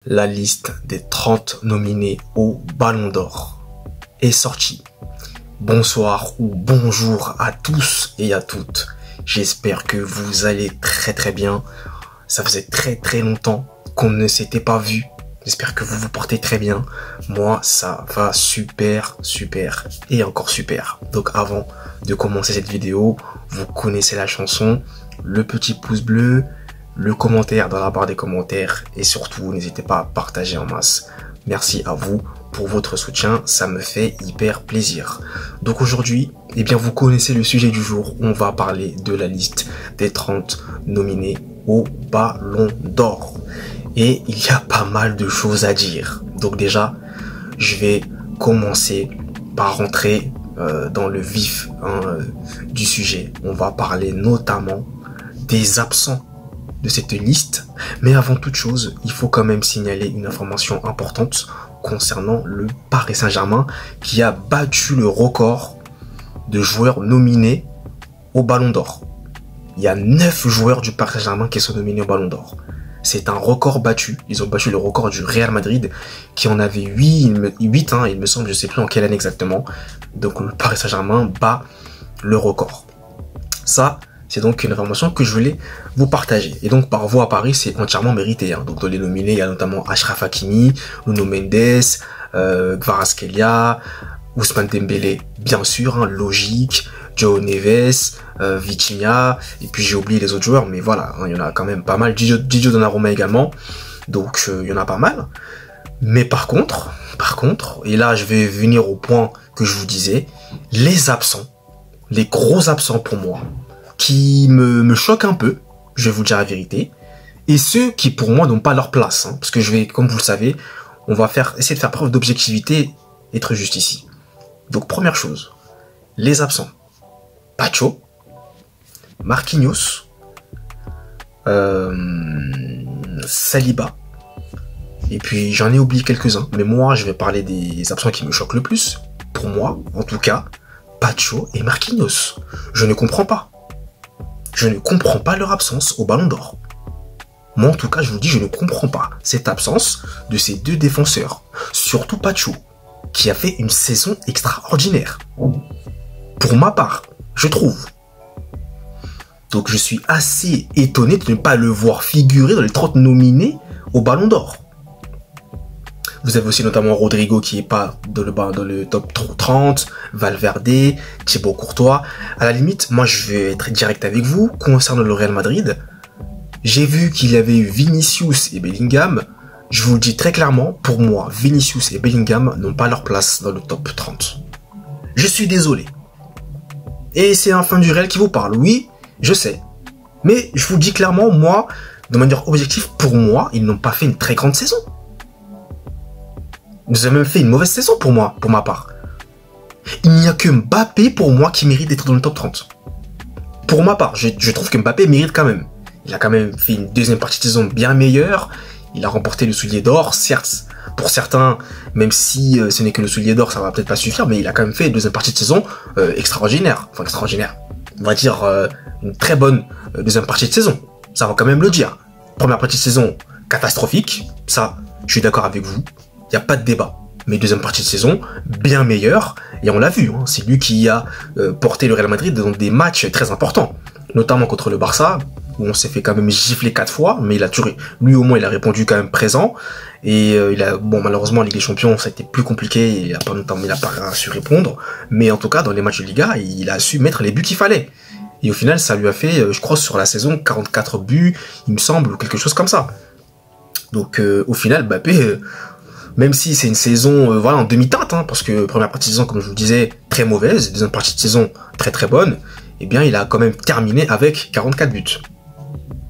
La liste des 30 nominés au Ballon d'Or est sortie. Bonsoir ou bonjour à tous et à toutes. J'espère que vous allez très bien. Ça faisait très longtemps qu'on ne s'était pas vu. J'espère que vous vous portez très bien. Moi, ça va super et encore super. Donc avant de commencer cette vidéo, vous connaissez la chanson, le petit pouce bleu, le commentaire dans la barre des commentaires et surtout n'hésitez pas à partager en masse. Merci à vous pour votre soutien, ça me fait hyper plaisir. Donc aujourd'hui, vous connaissez le sujet du jour, on va parler de la liste des 30 nominés au Ballon d'Or. Et il y a pas mal de choses à dire. Donc déjà, je vais commencer par rentrer dans le vif du sujet. On va parler notamment des absents de cette liste, mais avant toute chose, il faut quand même signaler une information importante concernant le Paris Saint-Germain qui a battu le record de joueurs nominés au Ballon d'Or. Il y a 9 joueurs du Paris Saint-Germain qui sont nominés au Ballon d'Or. C'est un record battu. Ils ont battu le record du Real Madrid qui en avait 8 il me semble, je sais plus en quelle année exactement. Donc le Paris Saint-Germain bat le record. Ça, c'est donc une information que je voulais vous partager. Et donc, par voie à Paris, c'est entièrement mérité. Donc, dans les nominés, il y a notamment Achraf Hakimi, Nuno Mendes, Kvaratskhelia, Ousmane Dembélé, bien sûr, logique, João Neves, Vitinha, et puis j'ai oublié les autres joueurs, mais voilà, il y en a quand même pas mal. Gigio Donnarumma également. Donc, il y en a pas mal. Mais par contre, et là, je vais venir au point que je vous disais, les absents, les gros absents pour moi, qui me choquent un peu, je vais vous dire la vérité, et ceux qui pour moi n'ont pas leur place, parce que je vais, comme vous le savez, on va essayer de faire preuve d'objectivité, être juste ici. Donc première chose, les absents, Pacho, Marquinhos, Saliba, et puis j'en ai oublié quelques-uns, mais moi je vais parler des absents qui me choquent le plus, pour moi, en tout cas, Pacho et Marquinhos. Je ne comprends pas. Je ne comprends pas leur absence au Ballon d'Or. Moi, en tout cas, je vous dis, je ne comprends pas cette absence de ces deux défenseurs. Surtout Pacho, qui a fait une saison extraordinaire. Pour ma part, je trouve. Donc, je suis assez étonné de ne pas le voir figurer dans les 30 nominés au Ballon d'Or. Vous avez aussi notamment Rodrigo qui est pas dans le top 30, Valverde, Thibaut Courtois. À la limite, moi je vais être direct avec vous. Concernant le Real Madrid, j'ai vu qu'il y avait eu Vinicius et Bellingham. Je vous le dis très clairement, pour moi, Vinicius et Bellingham n'ont pas leur place dans le top 30. Je suis désolé. Et c'est un fan du Real qui vous parle, oui, je sais. Mais je vous le dis clairement, moi, de manière objective, pour moi, ils n'ont pas fait une très grande saison. Ils ont même fait une mauvaise saison pour moi, pour ma part. Il n'y a que Mbappé pour moi qui mérite d'être dans le top 30. Pour ma part, je trouve que Mbappé mérite quand même. Il a quand même fait une deuxième partie de saison bien meilleure. Il a remporté le soulier d'or, certes. Pour certains, même si ce n'est que le soulier d'or, ça va peut-être pas suffire, mais il a quand même fait une deuxième partie de saison extraordinaire. Enfin, extraordinaire. On va dire une très bonne deuxième partie de saison. Ça va quand même le dire. Première partie de saison catastrophique. Ça, je suis d'accord avec vous. Il n'y a pas de débat. Mais deuxième partie de saison, bien meilleure. Et on l'a vu, c'est lui qui a porté le Real Madrid dans des matchs très importants. Notamment contre le Barça, où on s'est fait quand même gifler 4 fois. Mais il a tué. Lui au moins, il a répondu quand même présent. Et malheureusement, en Ligue des Champions, ça a été plus compliqué. Il a pas su répondre. Mais en tout cas, dans les matchs de Liga, il a su mettre les buts qu'il fallait. Et au final, ça lui a fait, je crois, sur la saison, 44 buts, il me semble, ou quelque chose comme ça. Donc, au final, Mbappé... même si c'est une saison en demi-teinte, parce que première partie de saison, comme je vous le disais, très mauvaise, deuxième partie de saison très bonne, il a quand même terminé avec 44 buts.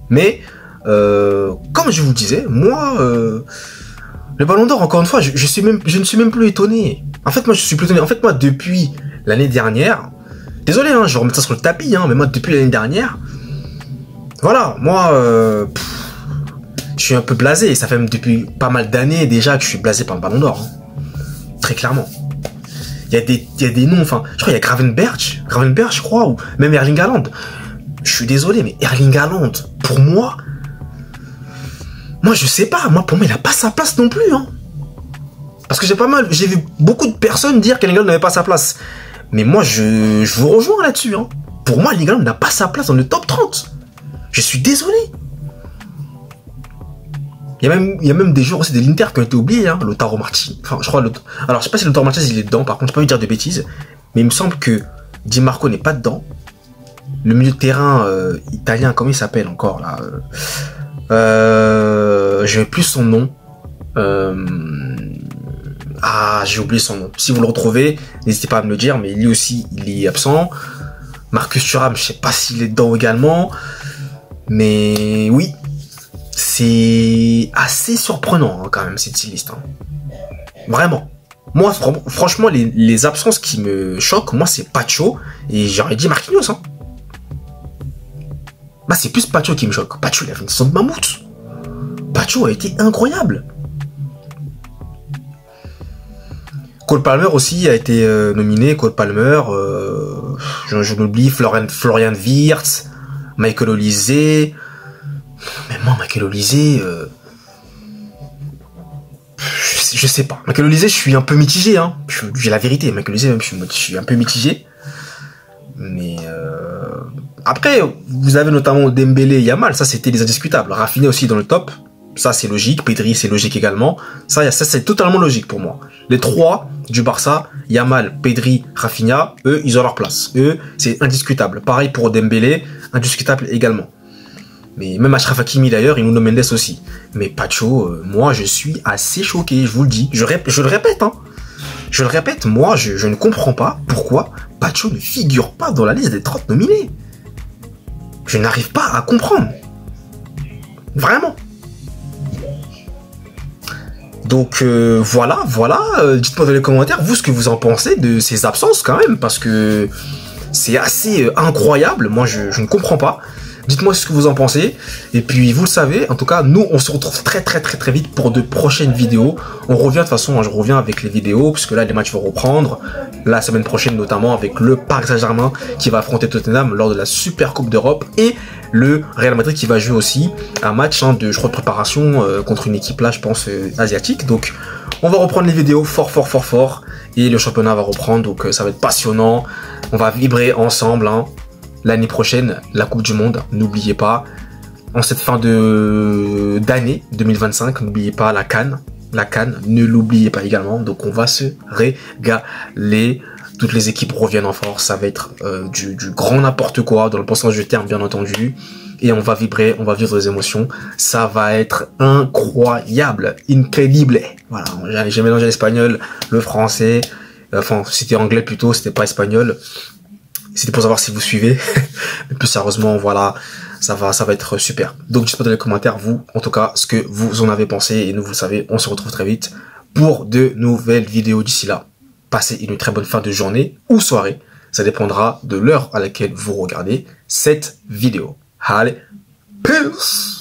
Mais, comme je vous le disais, moi, le Ballon d'Or, encore une fois, je ne suis même plus étonné. En fait, moi, je suis plus étonné. En fait, moi, depuis l'année dernière, désolé, je vais remettre ça sur le tapis, mais moi, depuis l'année dernière, voilà, moi... je suis un peu blasé, ça fait même depuis pas mal d'années déjà que je suis blasé par le Ballon d'Or. Très clairement. Il y a des noms, enfin, je crois qu'il y a Gravenberch, je crois, ou même Erling Haaland. Je suis désolé, mais Erling Haaland, pour moi, Moi, je sais pas. Moi, pour moi, il a pas sa place non plus. Hein. Parce que j'ai vu beaucoup de personnes dire qu'Erling Haaland n'avait pas sa place. Mais moi, je vous rejoins là-dessus. Hein. Pour moi, Erling Haaland n'a pas sa place dans le top 30. Je suis désolé. Il y a même des joueurs aussi de l'Inter qui ont été oubliés. Hein. Lautaro Martinez. Enfin, je crois... Alors, je sais pas si Lautaro Martinez, il est dedans. Par contre, je peux pas lui dire de bêtises. Mais il me semble que Di Marco n'est pas dedans. Le milieu de terrain italien, comment il s'appelle encore là je n'ai plus son nom. J'ai oublié son nom. Si vous le retrouvez, n'hésitez pas à me le dire, mais lui aussi, il est absent. Marcus Thuram, je sais pas s'il est dedans également. Mais oui, c'est assez surprenant hein, quand même cette liste. Hein. Vraiment. Moi, franchement, les absences qui me choquent, moi, c'est Pacho et j'aurais dit Marquinhos. Hein. Bah, c'est plus Pacho qui me choque. Pacho, il a fait une saison de mammouth. Pacho a été incroyable. Cole Palmer aussi a été nominé. Cole Palmer, je l'oublie, Florian Wirtz, Michael Olise. Mais moi, Michael Olise, je sais pas. Michael Olise, je suis un peu mitigé. Hein. J'ai la vérité. Michael Olise, même, je suis un peu mitigé. Mais après, vous avez notamment Dembélé et Yamal. Ça, c'était les indiscutables. Rafinha aussi dans le top. Ça, c'est logique. Pedri, c'est logique également. Ça, c'est totalement logique pour moi. Les trois du Barça, Yamal, Pedri, Rafinha, eux, ils ont leur place. Eux, c'est indiscutable. Pareil pour Dembélé, indiscutable également. Mais même Achraf Hakimi d'ailleurs, et Nuno Mendes aussi. Mais Pacho, moi, je suis assez choqué, je vous le dis. Je le répète, hein. Je le répète, moi, je ne comprends pas pourquoi Pacho ne figure pas dans la liste des 30 nominés. Je n'arrive pas à comprendre. Vraiment. Donc voilà, dites-moi dans les commentaires, vous, ce que vous en pensez de ces absences quand même, parce que c'est assez incroyable, moi je ne comprends pas. Dites-moi ce que vous en pensez, et puis vous le savez, en tout cas, nous on se retrouve très vite pour de prochaines vidéos. On revient de toute façon, je reviens avec les vidéos, puisque là les matchs vont reprendre, la semaine prochaine notamment avec le Paris Saint-Germain qui va affronter Tottenham lors de la Super Coupe d'Europe, et le Real Madrid qui va jouer aussi un match de, je crois, de préparation contre une équipe là, je pense, asiatique. Donc on va reprendre les vidéos fort, et le championnat va reprendre, donc ça va être passionnant, on va vibrer ensemble, hein. L'année prochaine, la Coupe du Monde, n'oubliez pas, en cette fin d'année 2025, n'oubliez pas la CAN, ne l'oubliez pas également, donc on va se régaler, toutes les équipes reviennent en force, ça va être du grand n'importe quoi, dans le bon sens du terme bien entendu, et on va vibrer, on va vivre des émotions, ça va être incroyable, incredible, voilà, j'ai mélangé l'espagnol, le français, enfin c'était anglais plutôt, c'était pas espagnol. C'était pour savoir si vous suivez. Mais plus sérieusement, voilà, ça va être super. Donc, dites-moi dans les commentaires, vous, en tout cas, ce que vous en avez pensé. Et nous, vous le savez, on se retrouve très vite pour de nouvelles vidéos d'ici là. Passez une très bonne fin de journée ou soirée. Ça dépendra de l'heure à laquelle vous regardez cette vidéo. Allez, peace!